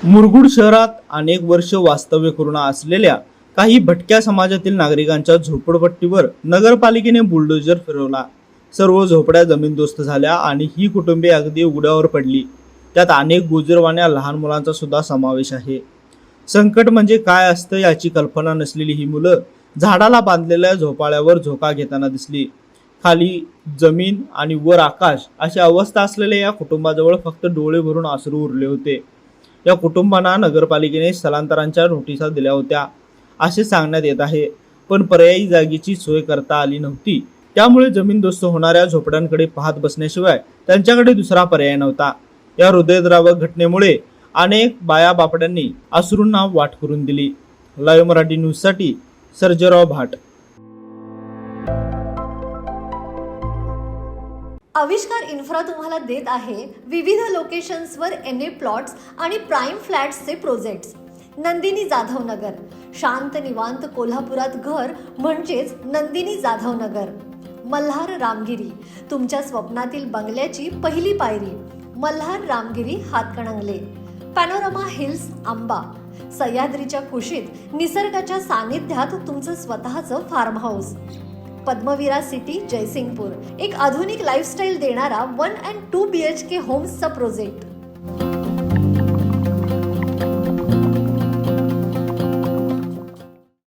मुरगुड शहरात अनेक वर्ष वास्तव्य करून असलेल्या काही भटक्या समाजातील नागरिकांच्या झोपडपट्टीवर नगरपालिकेने बुलडोजर फिरवला। सर्व झोपड्या जमीनदोस्त झाल्या आणि ही कुटुंबे अगदी उघड्यावर पडली। त्यात अनेक गोजरवाण्या लहान मुलांचा सुद्धा समावेश आहे। संकट म्हणजे काय असतं याची कल्पना नसलेली ही मुलं झाडाला बांधलेल्या झोपाळ्यावर झोका घेताना दिसली। खाली जमीन आणि वर आकाश अशी अवस्था असलेल्या या कुटुंबाजवळ फक्त डोळे भरून अश्रू उरले होते। या कुटुंबांना नगरपालिकेने स्थलांतरांच्या नोटिसा दिल्या होत्या असे सांगण्यात येत आहे, पण पर्यायी जागेची सोय करता आली नव्हती। त्यामुळे जमीनदोस्त होणाऱ्या झोपड्यांकडे पाहत बसण्याशिवाय त्यांच्याकडे दुसरा पर्याय नव्हता। या हृदयद्रावक घटनेमुळे अनेक बाया-बापड्यांनी अश्रूंना वाट करून दिली। लाईव्ह मराठी न्यूजसाठी सर्जेराव भाट। आविष्कार इन्फ्रा तुम्हाला देत आहे विविध लोकेशन्सवर NA प्लॉट्स आणि प्राइम फ्लॅट्सचे प्रोजेक्ट्स। नंदिनी जाधव नगर, शांत निवांत कोल्हापुरात घर म्हणजेच नंदिनी जाधव नगर। मल्हार रामगिरी, तुमच्या स्वप्नातील बंगल्याची पहिली पायरी। मल्हार रामगिरी हातकणंगले। पॅनोरामा हिल्स आंबा, सह्याद्रीच्या कुशीत निसर्गाच्या सानिध्यात तुमचं स्वतःचं farmhouse. Padmavira city Jaysingpur, एक आधुनिक लाईफस्टाईल देणारा 1 and 2 BHK होम्सचा प्रोजेक्ट।